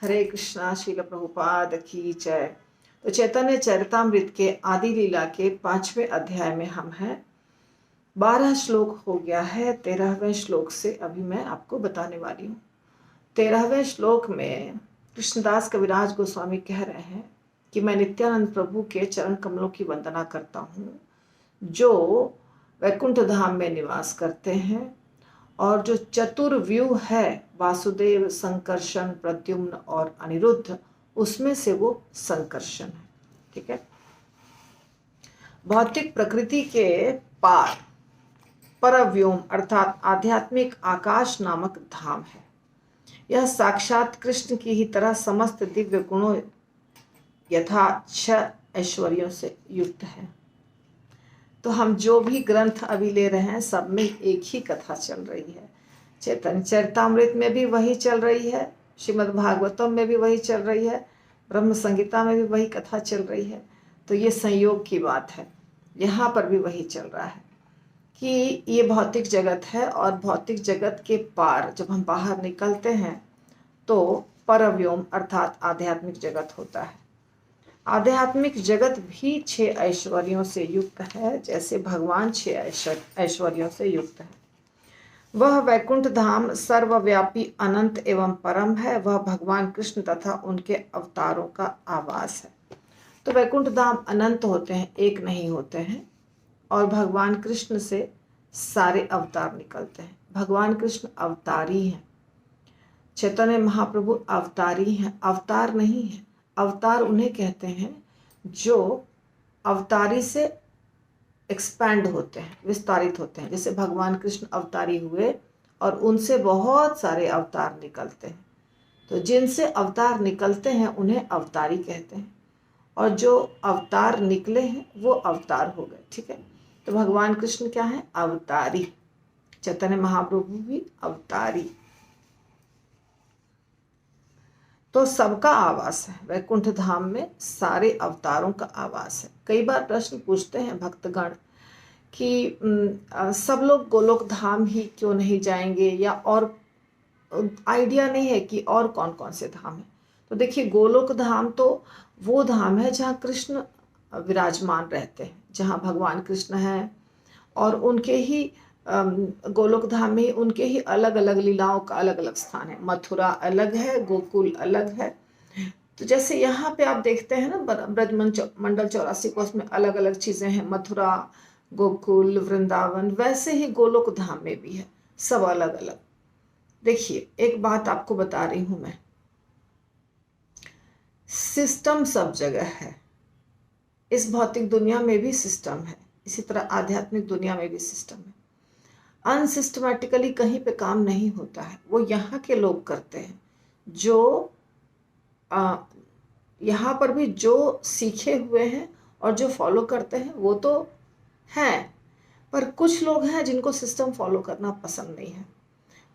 हरे कृष्णा। श्रील प्रभुपाद की जय। तो चैतन्य चरितामृत के आदि लीला के 5वें अध्याय में हम हैं। 12 श्लोक हो गया है। 13वें श्लोक से अभी मैं आपको बताने वाली हूँ। 13वें श्लोक में कृष्णदास कविराज गोस्वामी कह रहे हैं कि मैं नित्यानंद प्रभु के चरण कमलों की वंदना करता हूँ, जो वैकुंठ धाम में निवास करते हैं और जो चतुर्व्यूह है वासुदेव, संकर्षण, प्रद्युम्न और अनिरुद्ध, उसमें से वो संकर्षण है। ठीक है। भौतिक प्रकृति के पार परव्योम अर्थात आध्यात्मिक आकाश नामक धाम है। यह साक्षात कृष्ण की ही तरह समस्त दिव्य गुणों यथा 6 ऐश्वर्यों से युक्त है। तो हम जो भी ग्रंथ अभी ले रहे हैं, सब में एक ही कथा चल रही है। चैतन्य चरितामृत में भी वही चल रही है, श्रीमद् भागवतम में भी वही चल रही है, ब्रह्म संगीता में भी वही कथा चल रही है। तो ये संयोग की बात है। यहाँ पर भी वही चल रहा है कि ये भौतिक जगत है और भौतिक जगत के पार जब हम बाहर निकलते हैं तो परव्योम अर्थात आध्यात्मिक जगत होता है। आध्यात्मिक जगत भी 6 ऐश्वर्यों से युक्त है, जैसे भगवान 6 ऐश्वर्यों से युक्त है। वह वैकुंठ धाम सर्वव्यापी अनंत एवं परम है। वह भगवान कृष्ण तथा उनके अवतारों का आवास है। तो वैकुंठ धाम अनंत होते हैं, एक नहीं होते हैं, और भगवान कृष्ण से सारे अवतार निकलते हैं। भगवान कृष्ण अवतारी हैं। चैतन्य महाप्रभु अवतारी हैं, अवतार नहीं है। अवतार उन्हें कहते हैं जो अवतारी से एक्सपैंड होते हैं, विस्तारित होते हैं। जैसे भगवान कृष्ण अवतारी हुए और उनसे बहुत सारे अवतार निकलते हैं। तो जिनसे अवतार निकलते हैं उन्हें अवतारी कहते हैं, और जो अवतार निकले हैं वो अवतार हो गए। ठीक है। तो भगवान कृष्ण क्या है? अवतारी। चैतन्य महाप्रभु भी अवतारी। तो सबका आवास है वैकुंठ धाम में, सारे अवतारों का आवास है। कई बार प्रश्न पूछते हैं भक्तगण कि सब लोग गोलोक धाम ही क्यों नहीं जाएंगे, या और आइडिया नहीं है कि और कौन कौन से धाम है। तो देखिए, गोलोक धाम तो वो धाम है जहाँ कृष्ण विराजमान रहते हैं, जहाँ भगवान कृष्ण हैं, और उनके ही गोलोक धाम में उनके ही अलग अलग लीलाओं का अलग अलग स्थान है। मथुरा अलग है, गोकुल अलग है। तो जैसे यहाँ पे आप देखते हैं ना, ब्रज मंडल 84 कोष में अलग अलग चीजें हैं, मथुरा, गोकुल, वृंदावन, वैसे ही गोलोक धाम में भी है, सब अलग अलग। देखिए, एक बात आपको बता रही हूं मैं, सिस्टम सब जगह है। इस भौतिक दुनिया में भी सिस्टम है, इसी तरह आध्यात्मिक दुनिया में भी सिस्टम है। अनसिस्टमैटिकली कहीं पे काम नहीं होता है, वो यहाँ के लोग करते हैं। जो यहाँ पर भी जो सीखे हुए हैं और जो फॉलो करते हैं वो तो हैं, पर कुछ लोग हैं जिनको सिस्टम फॉलो करना पसंद नहीं है।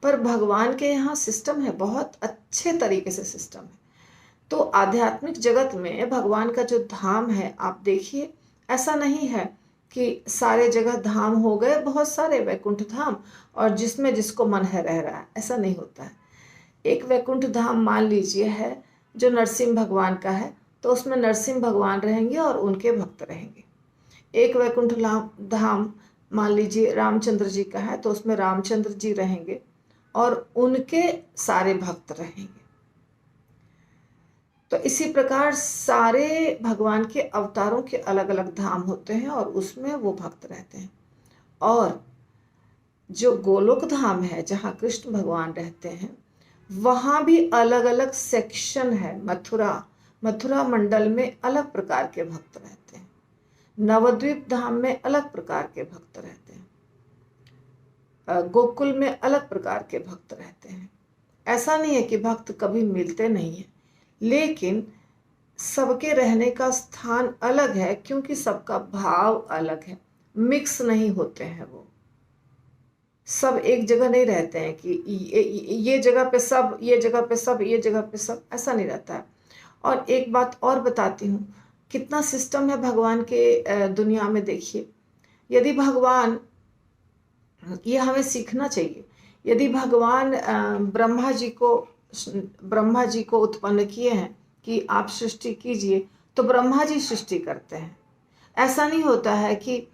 पर भगवान के यहाँ सिस्टम है, बहुत अच्छे तरीके से सिस्टम है। तो आध्यात्मिक जगत में भगवान का जो धाम है, आप देखिए, ऐसा नहीं है कि सारे जगह धाम हो गए, बहुत सारे वैकुंठ धाम, और जिसमें जिसको मन है रह रहा है, ऐसा नहीं होता है। एक वैकुंठ धाम मान लीजिए है जो नरसिंह भगवान का है, तो उसमें नरसिंह भगवान रहेंगे और उनके भक्त रहेंगे। एक वैकुंठ धाम मान लीजिए रामचंद्र जी का है, तो उसमें रामचंद्र जी रहेंगे और उनके सारे भक्त रहेंगे। तो इसी प्रकार सारे भगवान के अवतारों के अलग अलग धाम होते हैं और उसमें वो भक्त रहते हैं। और जो गोलोक धाम है जहाँ कृष्ण भगवान रहते हैं, वहाँ भी अलग अलग सेक्शन है। मथुरा मंडल में अलग प्रकार के भक्त रहते हैं, नवद्वीप धाम में अलग प्रकार के भक्त रहते हैं, गोकुल में अलग प्रकार के भक्त रहते हैं। ऐसा नहीं है कि भक्त कभी मिलते नहीं है, लेकिन सबके रहने का स्थान अलग है, क्योंकि सबका भाव अलग है, मिक्स नहीं होते हैं। वो सब एक जगह नहीं रहते हैं कि ये जगह पे सब, ये जगह पे सब, ये जगह पे सब, ऐसा नहीं रहता है। और एक बात और बताती हूँ, कितना सिस्टम है भगवान के दुनिया में। देखिए, यदि भगवान, ये हमें सीखना चाहिए, यदि भगवान ब्रह्मा जी को ब्रह्मा जी को उत्पन्न किए हैं कि आप सृष्टि कीजिए, तो ब्रह्मा जी सृष्टि करते हैं। ऐसा नहीं होता है कि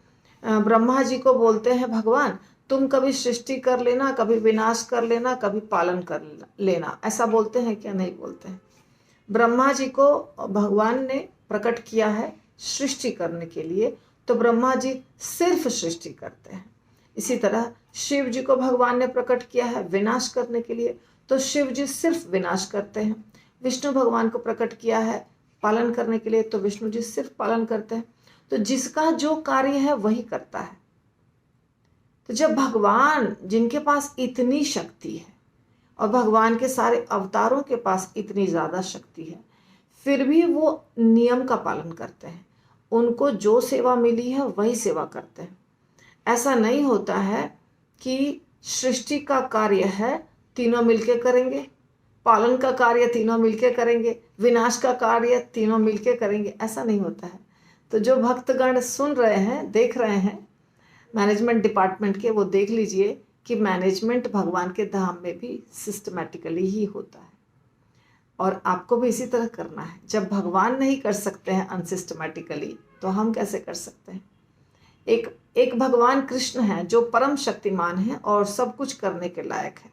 ब्रह्मा जी को बोलते हैं भगवान तुम कभी सृष्टि कर लेना, कभी विनाश कर लेना, कभी पालन कर लेना, ऐसा बोलते हैं क्या? नहीं बोलते हैं। ब्रह्मा जी को भगवान ने प्रकट किया है सृष्टि करने के लिए, तो ब्रह्मा जी सिर्फ सृष्टि करते हैं। इसी तरह शिव जी को भगवान ने प्रकट किया है विनाश करने के लिए, तो शिव जी सिर्फ विनाश करते हैं। विष्णु भगवान को प्रकट किया है पालन करने के लिए, तो विष्णु जी सिर्फ पालन करते हैं। तो जिसका जो कार्य है वही करता है। तो जब भगवान, जिनके पास इतनी शक्ति है और भगवान के सारे अवतारों के पास इतनी ज़्यादा शक्ति है, फिर भी वो नियम का पालन करते हैं। उनको जो सेवा मिली है वही सेवा करते हैं। ऐसा नहीं होता है कि सृष्टि का कार्य है तीनों मिलके करेंगे, पालन का कार्य तीनों मिलके करेंगे, विनाश का कार्य तीनों मिलके करेंगे, ऐसा नहीं होता है। तो जो भक्तगण सुन रहे हैं, देख रहे हैं मैनेजमेंट डिपार्टमेंट के, वो देख लीजिए कि मैनेजमेंट भगवान के धाम में भी सिस्टमैटिकली ही होता है, और आपको भी इसी तरह करना है। जब भगवान नहीं कर सकते हैं अनसिस्टमैटिकली, तो हम कैसे कर सकते हैं? एक भगवान कृष्ण है जो परम शक्तिमान है और सब कुछ करने के लायक है,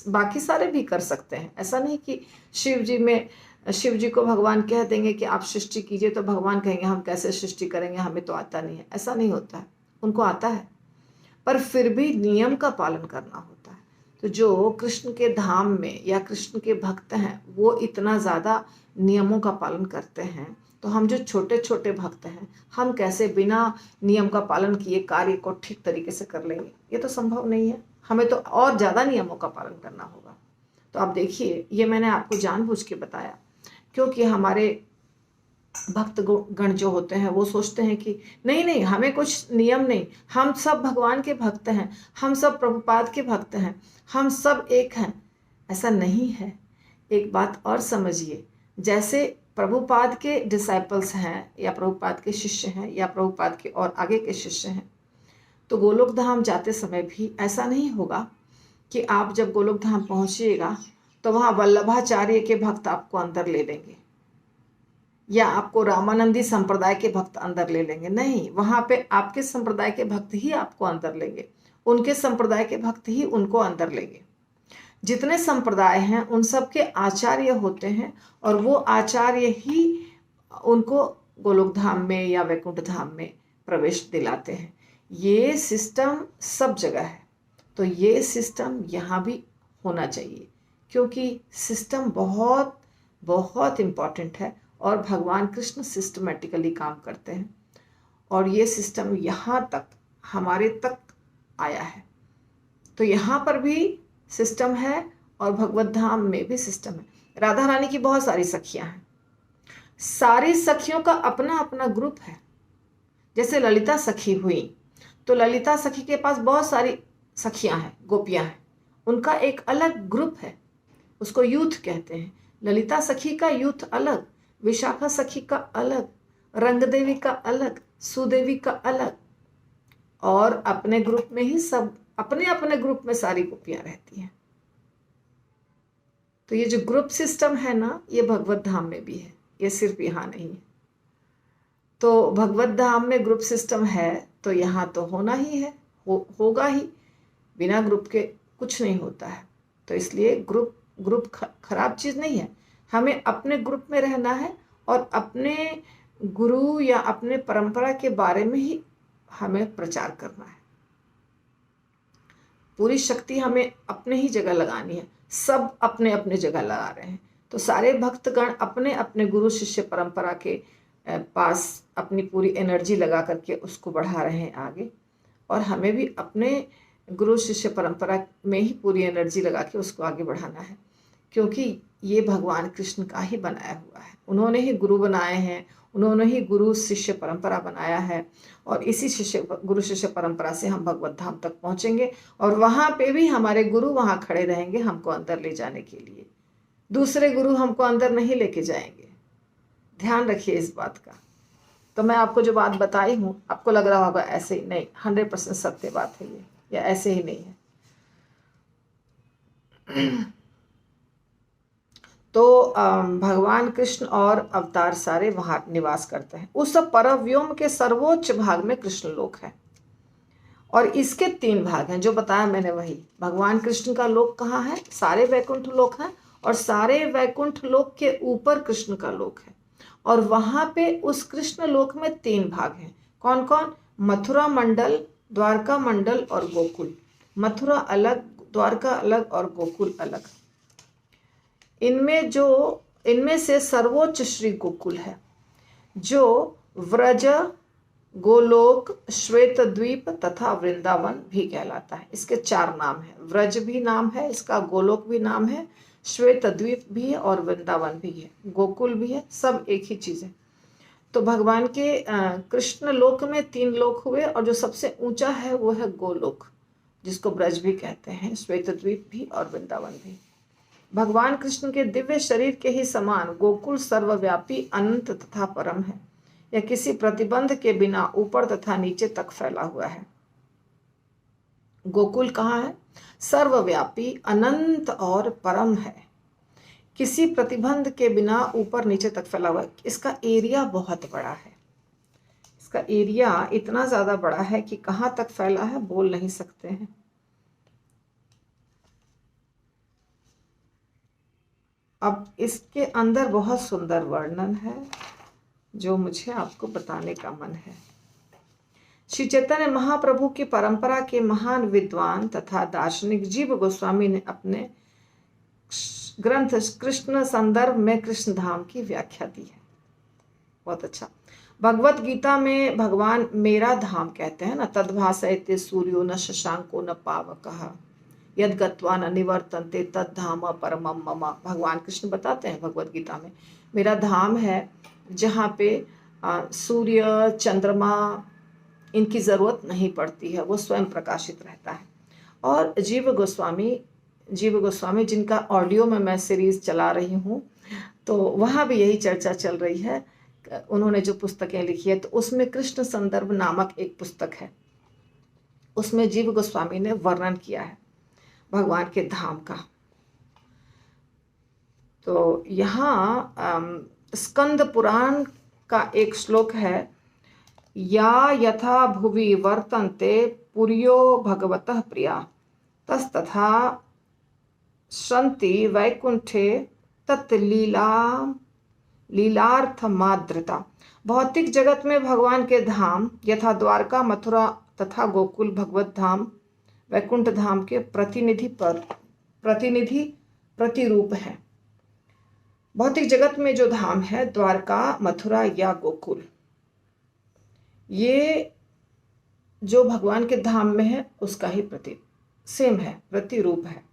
बाकी सारे भी कर सकते हैं। ऐसा नहीं कि शिव जी को भगवान कह देंगे कि आप सृष्टि कीजिए, तो भगवान कहेंगे हम कैसे सृष्टि करेंगे, हमें तो आता नहीं है। ऐसा नहीं होता है, उनको आता है, पर फिर भी नियम का पालन करना होता है। तो जो कृष्ण के धाम में या कृष्ण के भक्त हैं, वो इतना ज़्यादा नियमों का पालन करते हैं, तो हम जो छोटे छोटे भक्त हैं, हम कैसे बिना नियम का पालन किए कार्य को ठीक तरीके से कर लेंगे? ये तो संभव नहीं है। हमें तो और ज़्यादा नियमों का पालन करना होगा। तो आप देखिए, ये मैंने आपको जानबूझ के बताया, क्योंकि हमारे भक्त गण जो होते हैं वो सोचते हैं कि नहीं नहीं, हमें कुछ नियम नहीं, हम सब भगवान के भक्त हैं, हम सब प्रभुपाद के भक्त हैं, हम सब एक हैं। ऐसा नहीं है। एक बात और समझिए, जैसे प्रभुपाद के डिसाइपल्स हैं या प्रभुपाद के शिष्य हैं या प्रभुपाद के और आगे के शिष्य हैं, तो गोलोक धाम जाते समय भी ऐसा नहीं होगा कि आप जब गोलोक धाम पहुंचिएगा तो वहाँ वल्लभाचार्य के भक्त आपको अंदर ले लेंगे या आपको रामानंदी संप्रदाय के भक्त अंदर ले लेंगे। नहीं, वहाँ पे आपके संप्रदाय के भक्त ही आपको अंदर लेंगे, उनके संप्रदाय के भक्त ही उनको अंदर लेंगे। जितने संप्रदाय हैं उन सब के आचार्य होते हैं, और वो आचार्य ही उनको गोलोक धाम में या वैकुंठ धाम में प्रवेश दिलाते हैं। ये सिस्टम सब जगह है, तो ये सिस्टम यहाँ भी होना चाहिए, क्योंकि सिस्टम बहुत बहुत इम्पॉर्टेंट है और भगवान कृष्ण सिस्टमेटिकली काम करते हैं, और ये सिस्टम यहाँ तक हमारे तक आया है। तो यहाँ पर भी सिस्टम है और भगवत धाम में भी सिस्टम है। राधा रानी की बहुत सारी सखियां हैं, सारी सखियों का अपना अपना ग्रुप है। जैसे ललिता सखी हुई, तो ललिता सखी के पास बहुत सारी सखियां हैं, गोपियां हैं, उनका एक अलग ग्रुप है, उसको यूथ कहते हैं। ललिता सखी का यूथ अलग, विशाखा सखी का अलग, रंगदेवी का अलग, सुदेवी का अलग, और अपने ग्रुप में ही सब अपने अपने ग्रुप में सारी गोपियां रहती हैं। तो ये जो ग्रुप सिस्टम है ना, ये भगवत धाम में भी है, ये सिर्फ यहाँ नहीं है। तो भगवत धाम में ग्रुप सिस्टम है तो यहाँ तो होना ही है, होगा ही। बिना ग्रुप के कुछ नहीं होता है। तो इसलिए ग्रुप खराब चीज़ नहीं है। हमें अपने ग्रुप में रहना है और अपने गुरु या अपने परंपरा के बारे में ही हमें प्रचार करना है। पूरी शक्ति हमें अपने ही जगह लगानी है। सब अपने अपने जगह लगा रहे हैं, तो सारे भक्तगण अपने अपने गुरु शिष्य परंपरा के पास अपनी पूरी एनर्जी लगा करके उसको बढ़ा रहे हैं आगे, और हमें भी अपने गुरु शिष्य परंपरा में ही पूरी एनर्जी लगा के उसको आगे बढ़ाना है, क्योंकि ये भगवान कृष्ण का ही बनाया हुआ है। उन्होंने ही गुरु बनाए हैं, उन्होंने ही गुरु शिष्य परंपरा बनाया है, और इसी गुरु शिष्य परंपरा से हम भगवत धाम तक पहुंचेंगे, और वहाँ पे भी हमारे गुरु वहाँ खड़े रहेंगे हमको अंदर ले जाने के लिए। दूसरे गुरु हमको अंदर नहीं लेके जाएंगे, ध्यान रखिए इस बात का। तो मैं आपको जो बात बताई हूँ, आपको लग रहा होगा ऐसे ही, नहीं, 100% सत्य बात है ये, या ऐसे ही नहीं है। तो भगवान कृष्ण और अवतार सारे वहां निवास करते हैं। उस परव्योम के सर्वोच्च भाग में कृष्ण लोक है और इसके 3 भाग हैं जो बताया मैंने वही। भगवान कृष्ण का लोक कहाँ है? सारे वैकुंठ लोक हैं और सारे वैकुंठ लोक के ऊपर कृष्ण का लोक है और वहां पे उस कृष्ण लोक में 3 भाग हैं। कौन कौन? मथुरा मंडल, द्वारका मंडल और गोकुल। मथुरा अलग, द्वारका अलग और गोकुल अलग। इनमें से सर्वोच्च श्री गोकुल है जो व्रज, गोलोक, श्वेत द्वीप तथा वृंदावन भी कहलाता है। इसके 4 नाम हैं। व्रज भी नाम है इसका, गोलोक भी नाम है, श्वेत द्वीप भी है और वृंदावन भी है, गोकुल भी है, सब एक ही चीज है। तो भगवान के कृष्ण लोक में 3 लोक हुए और जो सबसे ऊंचा है वो है गोलोक, जिसको ब्रज भी कहते हैं, श्वेत द्वीप भी और वृंदावन भी। भगवान कृष्ण के दिव्य शरीर के ही समान गोकुल सर्वव्यापी, अनंत तथा परम है। यह किसी प्रतिबंध के बिना ऊपर तथा नीचे तक फैला हुआ है। गोकुल कहाँ है? सर्वव्यापी, अनंत और परम है, किसी प्रतिबंध के बिना ऊपर नीचे तक फैला हुआ है। इसका एरिया बहुत बड़ा है। इसका एरिया इतना ज्यादा बड़ा है कि कहाँ तक फैला है बोल नहीं सकते हैं। अब इसके अंदर बहुत सुंदर वर्णन है जो मुझे आपको बताने का मन है। श्री चैतन्य महाप्रभु की परंपरा के महान विद्वान तथा दार्शनिक जीव गोस्वामी ने अपने ग्रंथ कृष्ण संदर्भ में कृष्ण धाम की व्याख्या दी है। बहुत अच्छा। भगवत गीता में भगवान मेरा धाम कहते हैं ना, तद्भासयते सूर्यो न शशांको न पावकः यद गत्वा न निवर्तन्ते तद धाम परमम मम। भगवान कृष्ण बताते हैं भगवत गीता में, मेरा धाम है जहाँ पे सूर्य, चंद्रमा इनकी ज़रूरत नहीं पड़ती है, वो स्वयं प्रकाशित रहता है। और जीव गोस्वामी जिनका ऑडियो में मैं सीरीज चला रही हूँ, तो वहाँ भी यही चर्चा चल रही है। उन्होंने जो पुस्तकें लिखी है तो उसमें कृष्ण संदर्भ नामक एक पुस्तक है, उसमें जीव गोस्वामी ने वर्णन किया है भगवान के धाम का। तो यहाँ स्कंद पुराण का एक श्लोक है, या यथा भुवि वर्तन्ते पुर्यो भगवतः प्रिया तस्तथा सन्ति वैकुंठे लीलार्थमाद्रता। भौतिक जगत में भगवान के धाम यथा द्वारका, मथुरा तथा गोकुल भगवत धाम, वैकुंठ धाम के प्रतिरूप है। भौतिक जगत में जो धाम है द्वारका, मथुरा या गोकुल, ये जो भगवान के धाम में है उसका ही सेम है, प्रतिरूप है।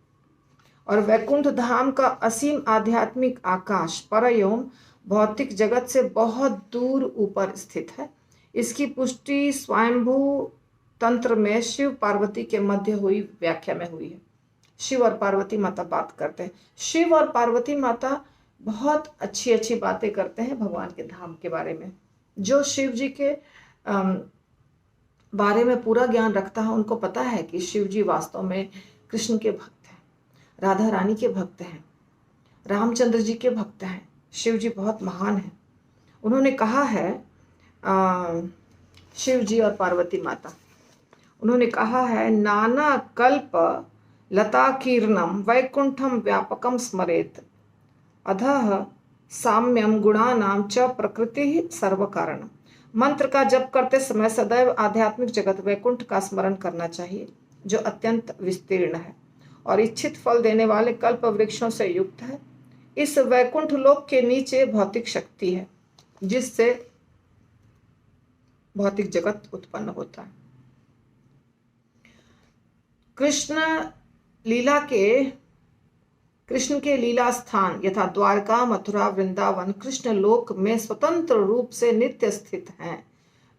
और वैकुंठ धाम का असीम आध्यात्मिक आकाश परयोम भौतिक जगत से बहुत दूर ऊपर स्थित है। इसकी पुष्टि स्वयंभू तंत्र में शिव पार्वती के मध्य हुई व्याख्या में हुई है। शिव और पार्वती माता बात करते हैं। शिव और पार्वती माता बहुत अच्छी अच्छी बातें करते हैं भगवान के धाम के बारे में। जो शिव जी के बारे में पूरा ज्ञान रखता है उनको पता है कि शिव जी वास्तव में कृष्ण के भक्त हैं, राधा रानी के भक्त हैं, रामचंद्र जी के भक्त हैं। शिव जी बहुत महान हैं। उन्होंने कहा है, शिव जी और पार्वती माता, उन्होंने कहा है, नाना कल्प लता कीर्णम वैकुंठम व्यापकम स्मरेत अधः साम्यम गुणानाम च प्रकृति सर्व कारणम। मंत्र का जप करते समय सदैव आध्यात्मिक जगत वैकुंठ का स्मरण करना चाहिए जो अत्यंत विस्तीर्ण है और इच्छित फल देने वाले कल्प वृक्षों से युक्त है। इस वैकुंठ लोक के नीचे भौतिक शक्ति है जिससे भौतिक जगत उत्पन्न होता है। कृष्ण के लीला स्थान यथा द्वारका, मथुरा, वृंदावन कृष्ण लोक में स्वतंत्र रूप से नित्य स्थित हैं।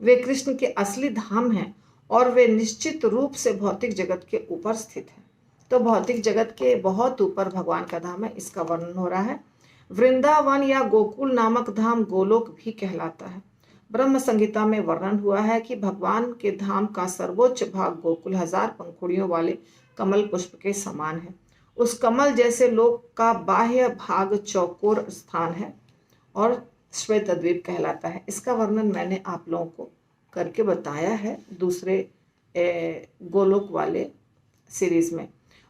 वे कृष्ण के असली धाम हैं और वे निश्चित रूप से भौतिक जगत के ऊपर स्थित हैं। तो भौतिक जगत के बहुत ऊपर भगवान का धाम है, इसका वर्णन हो रहा है। वृंदावन या गोकुल नामक धाम गोलोक भी कहलाता है। ब्रह्म संहिता में वर्णन हुआ है कि भगवान के धाम का सर्वोच्च भाग गोकुल 1000 पंखुड़ियों वाले कमल पुष्प के समान है उस कमल जैसे लोक का बाह्य भाग चौकोर स्थान है और श्वेत द्वीप कहलाता है। इसका वर्णन मैंने आप लोगों को करके बताया है दूसरे गोलोक वाले सीरीज में।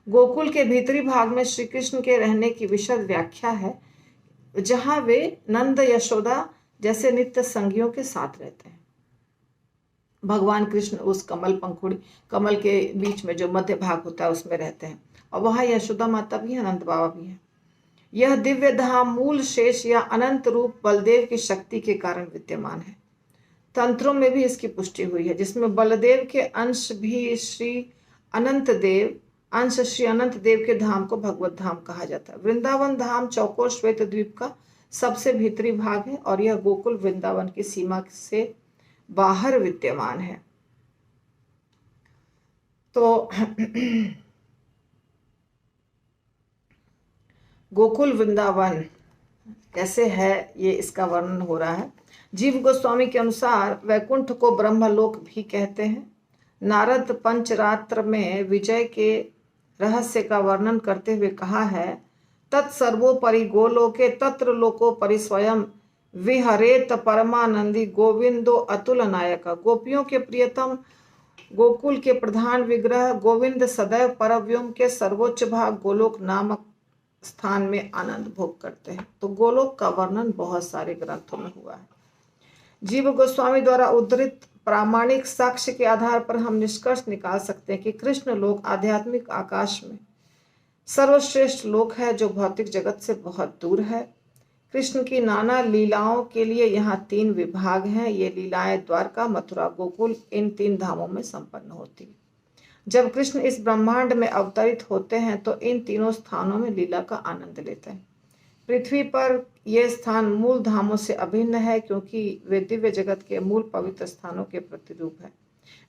गोकुल के भीतरी भाग में श्री कृष्ण के रहने की विशद व्याख्या है, जहां वे नंद यशोदा जैसे नित्य संगियों के साथ रहते हैं। भगवान कृष्ण उस कमल के बीच में जो मध्य भाग होता है उसमें रहते हैं, और वहां यशोदा माता भी है, नंद बाबा भी है। यह दिव्य धाम मूल शेष या अनंत रूप बलदेव की शक्ति के कारण विद्यमान है। तंत्रों में भी इसकी पुष्टि हुई है, जिसमें बलदेव के अंश श्री अनंत देव के धाम को भगवत धाम कहा जाता है। वृंदावन धाम चौकोर श्वेत द्वीप का सबसे भीतरी भाग है और यह गोकुल वृंदावन की सीमा से बाहर विद्यमान है। तो गोकुल वृंदावन कैसे है, ये इसका वर्णन हो रहा है। जीव गोस्वामी के अनुसार वैकुंठ को ब्रह्मलोक भी कहते हैं। नारद पंचरात्र में विजय के रहस्य का वर्णन करते हुए कहा है, तत्सर्वोपरि गोलोके तत्र लोकोपरि स्वयं विहरेत परमानंदी गोविंदो अतुल नायक। गोपियों के प्रियतम गोकुल के प्रधान विग्रह गोविंद सदैव परव्योम के सर्वोच्च भाग गोलोक नामक स्थान में आनंद भोग करते हैं। तो गोलोक का वर्णन बहुत सारे ग्रंथों में हुआ है। जीव गोस्वामी द्वारा उद्धृत प्रामाणिक साक्ष्य के आधार पर हम निष्कर्ष निकाल सकते हैं कि कृष्ण लोक आध्यात्मिक आकाश में सर्वश्रेष्ठ लोक है, जो भौतिक जगत से बहुत दूर है। कृष्ण की नाना लीलाओं के लिए यहाँ 3 विभाग हैं। ये लीलाएं द्वारका, मथुरा, गोकुल इन 3 धामों में संपन्न होती है। जब कृष्ण इस ब्रह्मांड में अवतरित होते हैं तो इन तीनों स्थानों में लीला का आनंद लेते हैं। पृथ्वी पर ये स्थान मूल धामों से अभिन्न है, क्योंकि वे दिव्य जगत के मूल पवित्र स्थानों के प्रतिरूप है।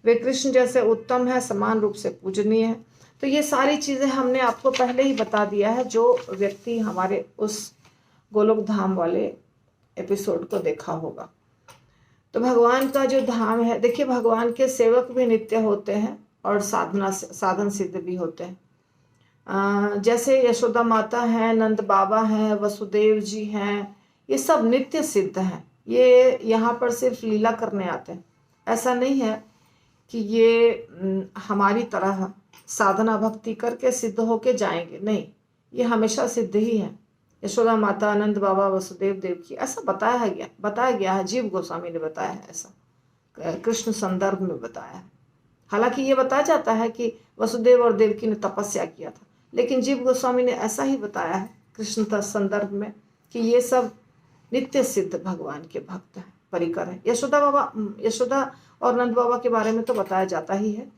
वे कृष्ण जैसे उत्तम है, समान रूप से पूजनीय है। तो ये सारी चीजें हमने आपको पहले ही बता दिया है, जो व्यक्ति हमारे उस गोलोक धाम वाले एपिसोड को देखा होगा। तो भगवान का जो धाम है, देखिए भगवान के सेवक भी नित्य होते हैं और साधन सिद्ध भी होते हैं। जैसे यशोदा माता हैं, नंद बाबा हैं, वसुदेव जी हैं, ये सब नित्य सिद्ध हैं। ये यहाँ पर सिर्फ लीला करने आते हैं। ऐसा नहीं है कि ये हमारी तरह साधना भक्ति करके सिद्ध होके जाएंगे, नहीं, ये हमेशा सिद्ध ही है। यशोदा माता, नंद बाबा, वसुदेव देव की ऐसा बताया गया है। जीव गोस्वामी ने बताया है, ऐसा कृष्ण संदर्भ में बताया है। हालांकि ये बताया जाता है कि वसुदेव और देवकी ने तपस्या किया था, लेकिन जीव गोस्वामी ने ऐसा ही बताया है कृष्ण संदर्भ में कि ये सब नित्य सिद्ध भगवान के भक्त हैं, परिकर हैं। यशोदा और नंद बाबा के बारे में तो बताया जाता ही है,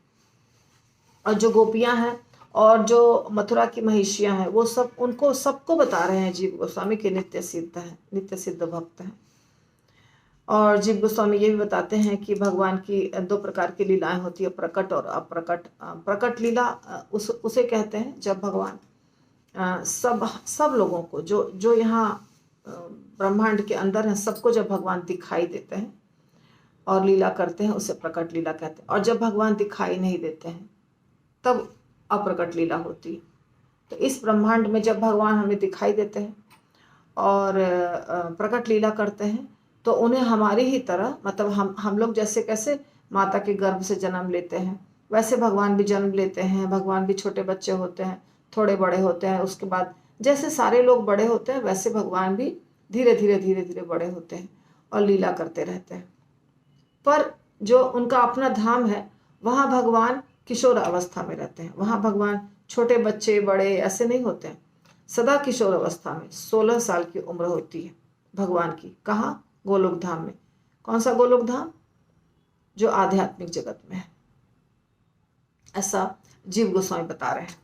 और जो गोपियां हैं और जो मथुरा की महिषियां हैं, वो सब उनको सबको बता रहे हैं जीव गोस्वामी के नित्य सिद्ध भक्त हैं। और जीव गोस्वामी ये भी बताते हैं कि भगवान की 2 प्रकार की लीलाएं होती है, प्रकट और अप्रकट। प्रकट लीला उसे कहते हैं जब भगवान सब लोगों को जो यहाँ ब्रह्मांड के अंदर हैं, सबको जब भगवान दिखाई देते हैं और लीला करते हैं, उसे प्रकट लीला कहते हैं। और जब भगवान दिखाई नहीं देते हैं तब अप्रकट लीला होती है। तो इस ब्रह्मांड में जब भगवान हमें दिखाई देते हैं और प्रकट लीला करते हैं, तो उन्हें हमारी ही तरह, मतलब हम लोग जैसे कैसे माता के गर्भ से जन्म लेते हैं, वैसे भगवान भी जन्म लेते हैं। भगवान भी छोटे बच्चे होते हैं, थोड़े बड़े होते हैं, उसके बाद जैसे सारे लोग बड़े होते हैं, वैसे भगवान भी धीरे धीरे बड़े होते हैं और लीला करते रहते हैं। पर जो उनका अपना धाम है, वहाँ भगवान किशोर अवस्था में रहते हैं। वहाँ भगवान छोटे बच्चे बड़े ऐसे नहीं होते हैं, सदा किशोर अवस्था में 16 साल की उम्र होती है भगवान की। कहाँ? गोलोक धाम में। कौन सा गोलोक धाम? जो आध्यात्मिक जगत में है, ऐसा जीव गोस्वामी बता रहे हैं।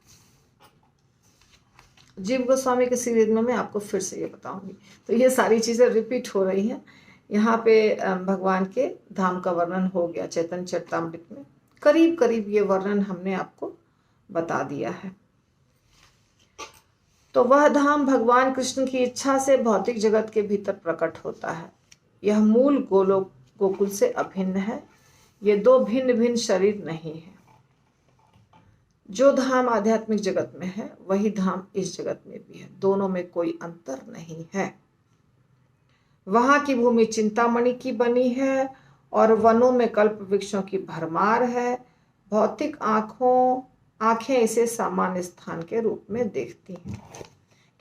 जीव गोस्वामी के सीरीज में मैं आपको फिर से ये बताऊंगी। तो ये सारी चीजें रिपीट हो रही हैं। यहाँ पे भगवान के धाम का वर्णन हो गया चैतन्य चरितामृत में। करीब करीब ये वर्णन हमने आपको बता दिया है। तो वह धाम भगवान कृष्ण की इच्छा से भौतिक जगत के भीतर प्रकट होता है। यह मूल गोकुल से अभिन्न है। ये 2 भिन्न भिन्न शरीर नहीं है। जो धाम आध्यात्मिक जगत में है वही धाम इस जगत में भी है, दोनों में कोई अंतर नहीं है। वहां की भूमि चिंतामणि की बनी है और वनों में कल्प वृक्षों की भरमार है। भौतिक आंखें इसे सामान्य स्थान के रूप में देखती हैं,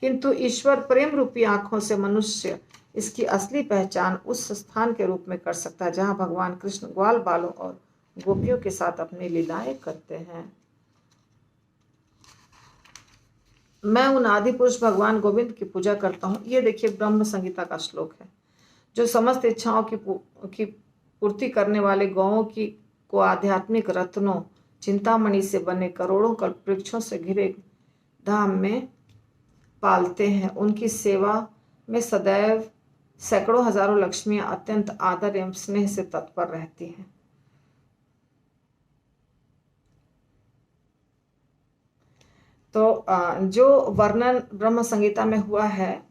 किंतु ईश्वर प्रेम रूपी आंखों से मनुष्य इसकी असली पहचान उस स्थान के रूप में कर सकता है जहां भगवान कृष्ण ग्वाल बालों और गोपियों के साथ अपनी लीलाएं करते हैं। मैं उन आदि पुरुष भगवान गोविंद की पूजा करता हूँ। ये देखिए ब्रह्म संहिता का श्लोक है। जो समस्त इच्छाओं की पूर्ति करने वाले गौओं की को आध्यात्मिक रत्नों चिंतामणि से बने करोड़ों कल्प वृक्षों से घिरे धाम में पालते हैं, उनकी सेवा में सदैव सैकड़ों हजारों लक्ष्मियां अत्यंत आदर एवं स्नेह से तत्पर रहती हैं। तो जो वर्णन ब्रह्म संहिता में हुआ है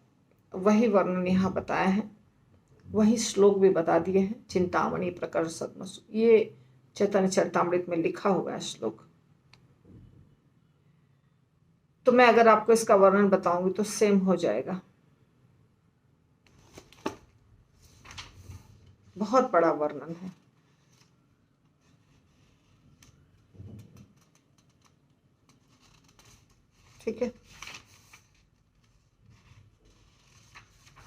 वही वर्णन यहाँ बताया है, वही श्लोक भी बता दिए हैं। चिंतामणि प्रकट सद्मसु, ये चैतन्य चरितामृत में लिखा हुआ है श्लोक। तो मैं अगर आपको इसका वर्णन बताऊंगी तो सेम हो जाएगा। बहुत बड़ा वर्णन है। ठीक है,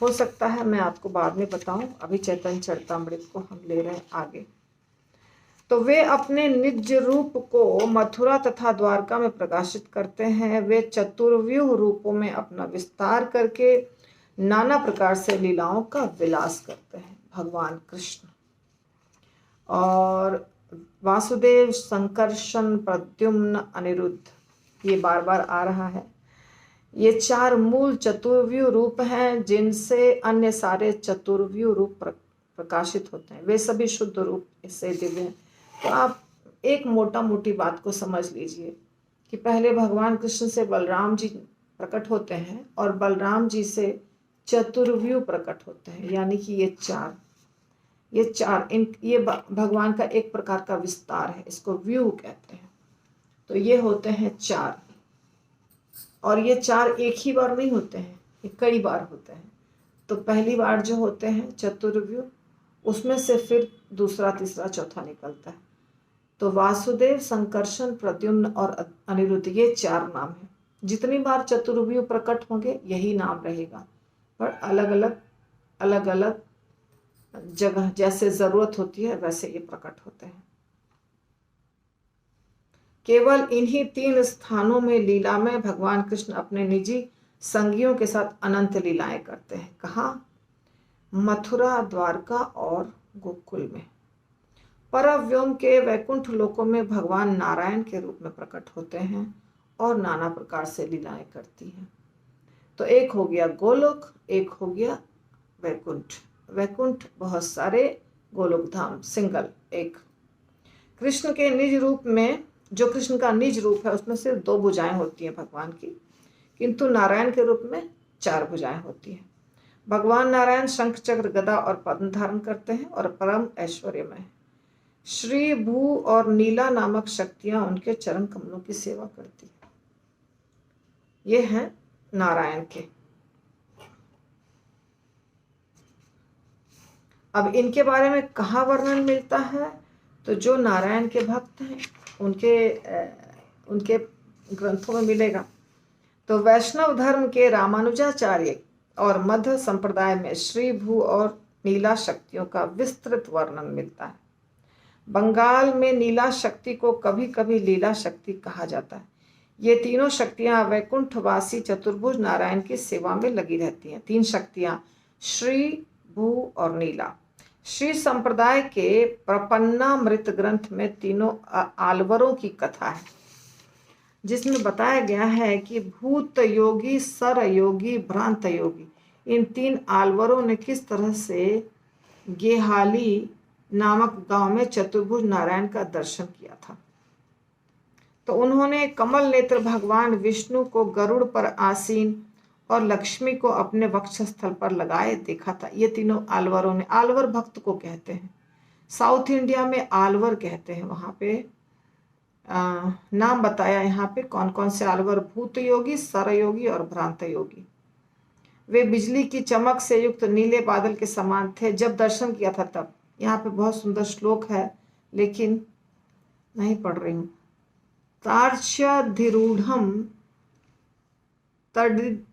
हो सकता है मैं आपको बाद में बताऊं, अभी चैतन्य चरितामृत को हम ले रहे हैं आगे। तो वे अपने निज रूप को मथुरा तथा द्वारका में प्रकाशित करते हैं। वे चतुर्व्यूह रूपों में अपना विस्तार करके नाना प्रकार से लीलाओं का विलास करते हैं। भगवान कृष्ण और वासुदेव, संकर्षण, प्रद्युम्न, अनिरुद्ध, ये बार बार आ रहा है। ये चार मूल चतुर्व्यूह रूप हैं जिनसे अन्य सारे चतुर्व्यूह रूप प्रकाशित होते हैं। वे सभी शुद्ध रूप से दिव्य हैं। तो आप एक मोटा मोटी बात को समझ लीजिए कि पहले भगवान कृष्ण से बलराम जी प्रकट होते हैं और बलराम जी से चतुर्व्यूह प्रकट होते हैं, यानी कि ये चार ये भगवान का एक प्रकार का विस्तार है, इसको व्यू कहते हैं। तो ये होते हैं चार, और ये चार एक ही बार नहीं होते हैं, ये कई बार होते हैं। तो पहली बार जो होते हैं चतुर्व्यूह, उसमें से फिर दूसरा, तीसरा, चौथा निकलता है। तो वासुदेव, संकर्षण, प्रद्युम्न और अनिरुद्ध, ये चार नाम हैं। जितनी बार चतुर्व्यूह प्रकट होंगे यही नाम रहेगा, पर अलग अलग जगह जैसे जरूरत होती है वैसे ये प्रकट होते हैं। केवल इन्हीं तीन स्थानों में लीला में भगवान कृष्ण अपने निजी संगियों के साथ अनंत लीलाएं करते हैं। कहाँ? मथुरा, द्वारका और गोकुल में। परव्योम के वैकुंठ लोकों में भगवान नारायण के रूप में प्रकट होते हैं और नाना प्रकार से लीलाएं करती हैं। तो एक हो गया गोलोक, एक हो गया वैकुंठ। वैकुंठ बहुत सारे, गोलोक धाम सिंगल एक। कृष्ण के निज रूप में, जो कृष्ण का निज रूप है, उसमें सिर्फ 2 भुजाएं होती हैं भगवान की, किंतु नारायण के रूप में 4 भुजाएं होती हैं। भगवान नारायण शंख, चक्र, गदा और पद्म धारण करते हैं और परम ऐश्वर्यमय है। श्री, भू और नीला नामक शक्तियां उनके चरण कमलों की सेवा करती हैं। ये हैं नारायण के। अब इनके बारे में कहाँ वर्णन मिलता है? तो जो नारायण के भक्त हैं उनके ग्रंथों में मिलेगा। तो वैष्णव धर्म के रामानुजाचार्य और मध्य संप्रदाय में श्री, भू और नीला शक्तियों का विस्तृत वर्णन मिलता है। बंगाल में नीला शक्ति को कभी कभी लीला शक्ति कहा जाता है। ये तीनों शक्तियां वैकुंठवासी चतुर्भुज नारायण की सेवा में लगी रहती हैं। 3 शक्तियां, श्री, भू और नीला। श्री संप्रदाय के प्रपन्नामृत ग्रंथ में तीनों आलवरों की कथा है, जिसमें बताया गया है कि भूत योगी, सर योगी, भ्रांत योगी, इन 3 आलवरों ने किस तरह से गेहाली नामक गांव में चतुर्भुज नारायण का दर्शन किया था। तो उन्होंने कमल नेत्र भगवान विष्णु को गरुड़ पर आसीन और लक्ष्मी को अपने वक्षस्थल पर लगाए देखा था। ये तीनों आलवरों ने, आलवर भक्त को कहते हैं, साउथ इंडिया में आलवर कहते हैं। वहां पे नाम बताया यहाँ पे कौन कौन से अलवर भूत योगी, सर योगी और भ्रांत योगी। वे बिजली की चमक से युक्त नीले बादल के समान थे जब दर्शन किया था तब। यहाँ पे बहुत सुंदर श्लोक है लेकिन नहीं पढ़ रही हूँ। तार्क्ष्यधिरूढ़ं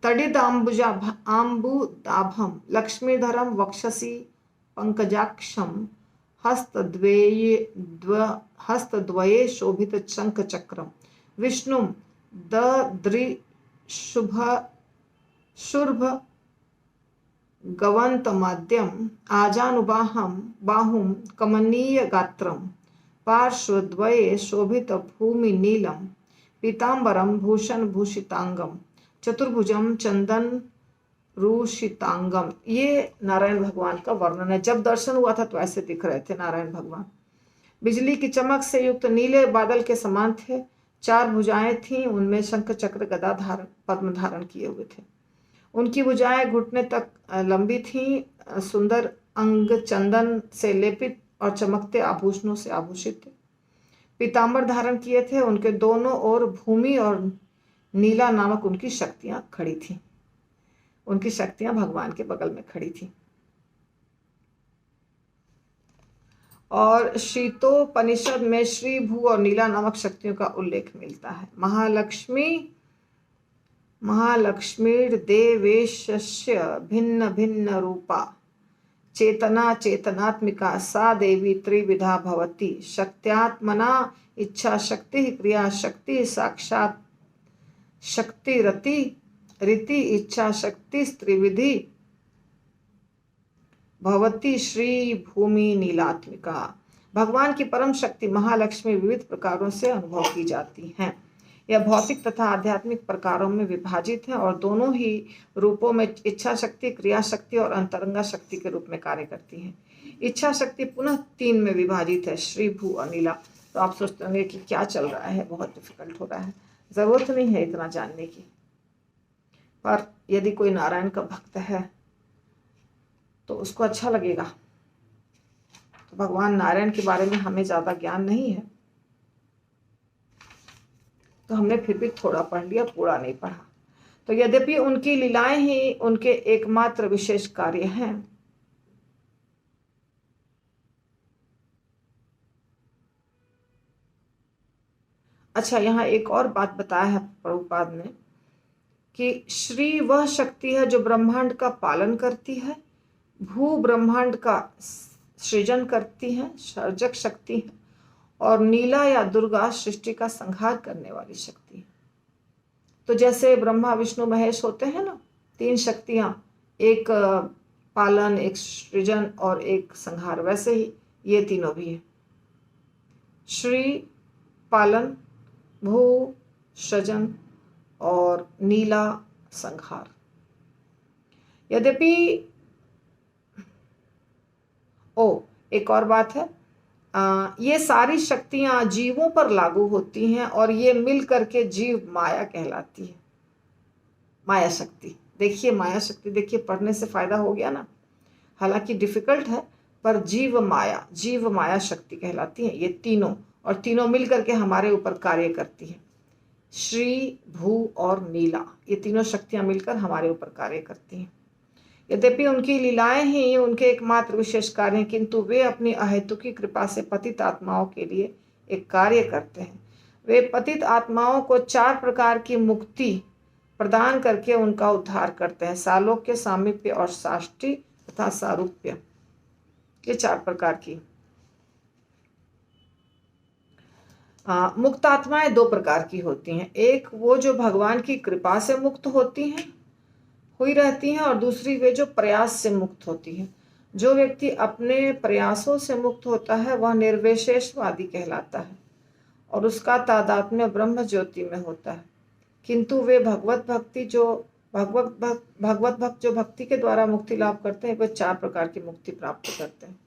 तडिदाम्बुदाभं लक्ष्मीधरं वक्षसि पंकजाक्षं हस्तद्वये शोभितशङ्खचक्रं विष्णुं ददृशुर्भ गवन्तमाद्यम् आजानुबाहुं कमनीयगात्रं पार्श्वद्वये शोभितभूमिनीलं पीताम्बरं भूषणभूषितांगं चतुर्भुजं चंदन रूषितांगम। ये नारायण भगवान का वर्णन है। जब दर्शन हुआ था तो ऐसे दिख रहे थे नारायण भगवान। बिजली की चमक से युक्त नीले बादल के समान थे। 4 भुजाएं थीं, उनमें शंख चक्र गदा धारण पद्म धारण किए हुए थे। उनकी भुजाएं घुटने तक लंबी थीं। सुंदर अंग चंदन से लेपित और चमकते आभूषणों से आभूषित थे। पीताम्बर धारण किए थे। उनके दोनों ओर भूमि और नीला नामक उनकी शक्तियां खड़ी थीं। उनकी शक्तियां भगवान के बगल में खड़ी थीं। और शीतोपनिषद में श्री भू और नीला नामक शक्तियों का उल्लेख मिलता है। महालक्ष्मीर्देवेशस्य भिन्न भिन्न रूपा चेतना चेतनात्मिका सा देवी त्रिविधा भवति। शक्त्यात्मना इच्छा शक्ति क्रिया शक्ति साक्षात शक्ति रीति इच्छा शक्ति त्रिविधि भवती श्री भूमि नीलात्मिका। भगवान की परम शक्ति महालक्ष्मी विविध प्रकारों से अनुभव की जाती हैं। यह भौतिक तथा आध्यात्मिक प्रकारों में विभाजित है और दोनों ही रूपों में इच्छा शक्ति, क्रिया शक्ति और अंतरंगा शक्ति के रूप में कार्य करती हैं। इच्छा शक्ति पुनः 3 में विभाजित है, श्री भू और नीला। तो आप सोचते होंगे कि क्या चल रहा है, बहुत डिफिकल्ट हो रहा है। जरूरत नहीं है इतना जानने की, पर यदि कोई नारायण का भक्त है तो उसको अच्छा लगेगा। तो भगवान नारायण के बारे में हमें ज्यादा ज्ञान नहीं है, तो हमने फिर भी थोड़ा पढ़ लिया, पूरा नहीं पढ़ा। तो यद्यपि उनकी लीलाएं ही उनके एकमात्र विशेष कार्य हैं, अच्छा यहाँ एक और बात बताया है प्रभुपाद ने कि श्री वह शक्ति है जो ब्रह्मांड का पालन करती है, भू ब्रह्मांड का सृजन करती है, सर्जक शक्ति है, और नीला या दुर्गा सृष्टि का संहार करने वाली शक्ति है। तो जैसे ब्रह्मा विष्णु महेश होते हैं ना, 3 शक्तियां, एक पालन, एक सृजन और एक संहार, वैसे ही ये तीनों भी है। श्री पालन, भू सृजन और नीला संहार। यद्यपि एक और बात है, ये सारी शक्तियां जीवों पर लागू होती हैं और ये मिल करके जीव माया कहलाती है। माया शक्ति देखिए, माया शक्ति देखिए, पढ़ने से फायदा हो गया ना। हालांकि डिफिकल्ट है, पर जीव माया शक्ति कहलाती है ये तीनों, और तीनों मिल करके हमारे ऊपर कार्य करती है। श्री, भू और नीला, ये तीनों शक्तियां मिलकर हमारे ऊपर कार्य करती हैं। यद्यपि उनकी लीलाएं ही उनके एकमात्र विशेष कार्य हैं, किंतु वे अपनी अहेतुकी कृपा से पतित आत्माओं के लिए एक कार्य करते हैं। वे पतित आत्माओं को 4 प्रकार की मुक्ति प्रदान करके उनका उद्धार करते हैं। सालोक्य, सामीप्य और साष्टी तथा सारूप्य, ये 4 प्रकार की। मुक्त आत्माएं 2 प्रकार की होती हैं। एक वो जो भगवान की कृपा से मुक्त हुई रहती हैं, और दूसरी वे जो प्रयास से मुक्त होती हैं। जो व्यक्ति अपने प्रयासों से मुक्त होता है वह निर्विशेषवादी कहलाता है और उसका तादात्म्य ब्रह्म ज्योति में होता है। किंतु वे भगवत भक्त जो भक्ति के द्वारा मुक्ति लाभ करते हैं, वे 4 प्रकार की मुक्ति प्राप्त करते हैं।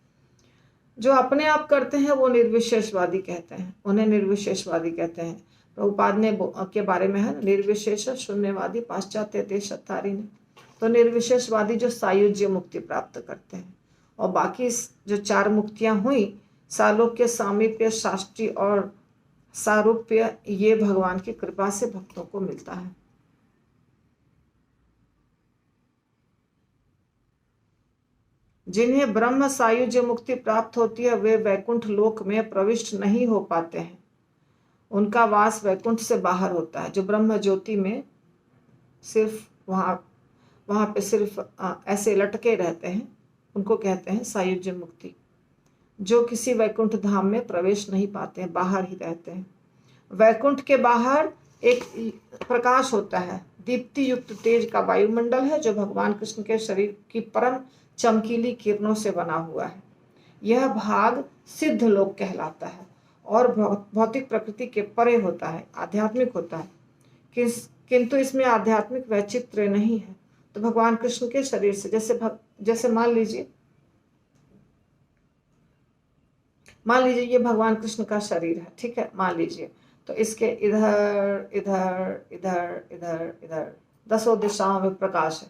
जो अपने आप करते हैं वो निर्विशेषवादी कहते हैं, उन्हें निर्विशेषवादी कहते हैं। प्रभुपाद ने के बारे में है निर्विशेष शून्यवादी पाश्चात्य देश अत्तारी ने। तो निर्विशेषवादी जो सायुज्य मुक्ति प्राप्त करते हैं, और बाकी जो 4 मुक्तियां हुई, सालोक्य, सामीप्य, साष्टी और सारूप्य ये भगवान की कृपा से भक्तों को मिलता है। जिन्हें ब्रह्म सायुज्य मुक्ति प्राप्त होती है वे वैकुंठ लोक में प्रविष्ट नहीं हो पाते हैं, उनका वास वैकुंठ से बाहर होता है। जो ब्रह्म ज्योति में सिर्फ वहां पे सिर्फ ऐसे लटके रहते हैं उनको कहते हैं सायुज्य मुक्ति। जो किसी वैकुंठ धाम में प्रवेश नहीं पाते हैं, बाहर ही रहते हैं। वैकुंठ के बाहर एक प्रकाश होता है, दीप्ति युक्त तेज का वायुमंडल है जो भगवान कृष्ण के शरीर की परम चमकीली किरणों से बना हुआ है। यह भाग सिद्ध लोक कहलाता है और भौतिक प्रकृति के परे होता है, आध्यात्मिक होता है। किंतु इसमें आध्यात्मिक वैचित्र्य नहीं है। तो भगवान कृष्ण के शरीर से जैसे मान लीजिए ये भगवान कृष्ण का शरीर है, ठीक है, मान लीजिए। तो इसके इधर इधर इधर इधर इधर 10 दिशाओं में प्रकाश है,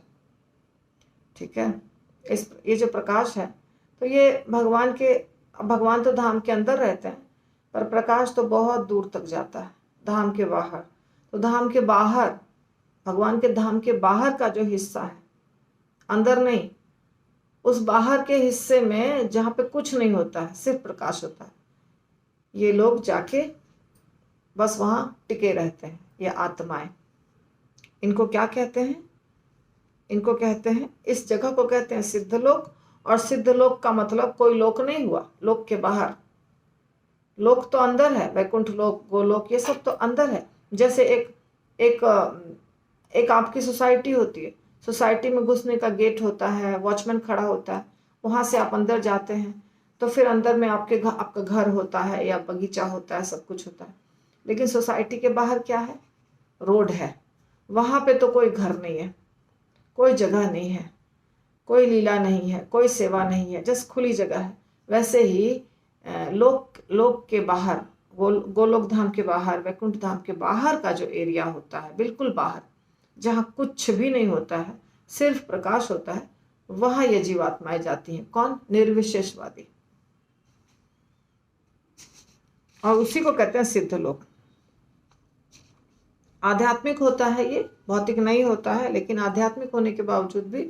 ठीक है। ये जो प्रकाश है तो ये भगवान तो धाम के अंदर रहते हैं, पर प्रकाश तो बहुत दूर तक जाता है धाम के बाहर। तो धाम के बाहर, भगवान के धाम के बाहर का जो हिस्सा है, अंदर नहीं, उस बाहर के हिस्से में जहां पे कुछ नहीं होता है, सिर्फ प्रकाश होता है, ये लोग जाके बस वहां टिके रहते हैं। ये आत्माएं, इनको क्या कहते हैं? इनको कहते हैं, इस जगह को कहते हैं सिद्ध लोक। और सिद्ध लोक का मतलब कोई लोक नहीं हुआ, लोक के बाहर। लोक तो अंदर है, वैकुंठ लोक, गोलोक, ये सब तो अंदर है। जैसे एक आपकी सोसाइटी होती है, सोसाइटी में घुसने का गेट होता है, वॉचमैन खड़ा होता है, वहां से आप अंदर जाते हैं तो फिर अंदर में आपका घर होता है या बगीचा होता है, सब कुछ होता है। लेकिन सोसाइटी के बाहर क्या है? रोड है। वहां पे तो कोई घर नहीं है, कोई जगह नहीं है, कोई लीला नहीं है, कोई सेवा नहीं है, जस्ट खुली जगह है। वैसे ही लोक के बाहर, गोलोक धाम के बाहर, वैकुंठ धाम के बाहर का जो एरिया होता है, बिल्कुल बाहर, जहाँ कुछ भी नहीं होता है, सिर्फ प्रकाश होता है, वहां ये जीवात्माएं जाती हैं। कौन? निर्विशेषवादी। और उसी को कहते हैं सिद्ध लोक। आध्यात्मिक होता है, ये भौतिक नहीं होता है, लेकिन आध्यात्मिक होने के बावजूद भी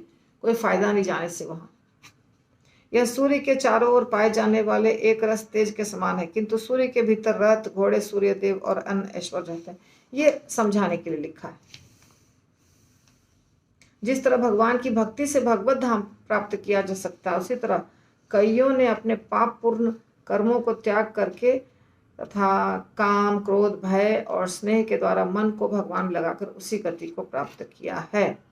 कोई फायदा नहीं जाने से वहां। यह सूर्य के चारों ओर पाए जाने वाले एक रस तेज के समान है, किंतु सूर्य के भीतर रथ, घोड़े, सूर्यदेव और अन्य ऐश्वर्य रहते हैं। ये समझाने के लिए लिखा है। जिस तरह भगवान की भक्ति से भगवत धाम प्राप्त किया जा सकता है, उसी तरह कईयों ने अपने पाप पूर्ण कर्मों को त्याग करके तथा काम, क्रोध, भय और स्नेह के द्वारा मन को भगवान लगाकर उसी गति को प्राप्त किया है।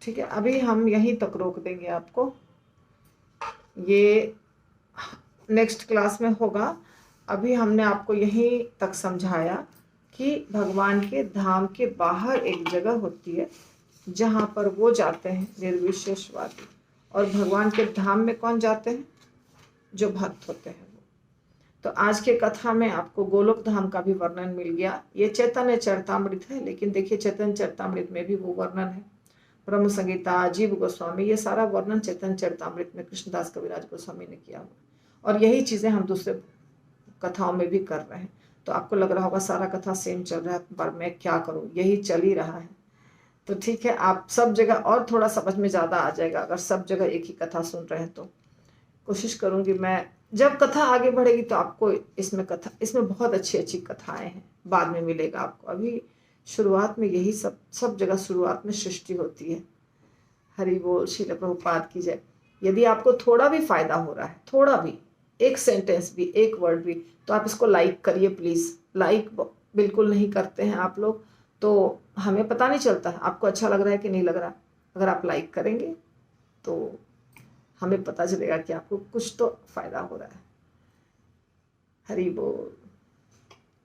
ठीक है, अभी हम यहीं तक रोक देंगे आपको, ये नेक्स्ट क्लास में होगा। अभी हमने आपको यहीं तक समझाया कि भगवान के धाम के बाहर एक जगह होती है जहाँ पर वो जाते हैं निर्विशेषवादी। और भगवान के धाम में कौन जाते हैं? जो भक्त होते हैं वो। तो आज के कथा में आपको गोलोक धाम का भी वर्णन मिल गया। ये चैतन्य चरितामृत है, लेकिन देखिए चैतन्य चरितामृत में भी वो वर्णन है। ब्रह्म संगीता, जीव गोस्वामी, ये सारा वर्णन चैतन्य चरितामृत में कृष्णदास कविराज गोस्वामी ने किया हुआ। और यही चीजें हम दूसरे कथाओं में भी कर रहे हैं। तो आपको लग रहा होगा सारा कथा सेम चल रहा है, पर मैं क्या करूं, यही चल ही रहा है। तो ठीक है, आप सब जगह और थोड़ा समझ में ज़्यादा आ जाएगा अगर सब जगह एक ही कथा सुन रहे हैं। तो कोशिश करूंगी मैं, जब कथा आगे बढ़ेगी तो आपको इसमें बहुत अच्छी अच्छी कथाएं हैं, बाद में मिलेगा आपको। अभी शुरुआत में यही सब जगह शुरुआत में सृष्टि होती है। हरि बोल, श्रील प्रभुपाद की जय। यदि आपको थोड़ा भी फायदा हो रहा है, थोड़ा भी, एक सेंटेंस भी, एक वर्ड भी, तो आप इसको लाइक करिए प्लीज़। लाइक बिल्कुल नहीं करते हैं आप लोग, तो हमें पता नहीं चलता है आपको अच्छा लग रहा है कि नहीं लग रहा। अगर आप लाइक करेंगे तो हमें पता चलेगा कि आपको कुछ तो फायदा हो रहा है। हरि बोल।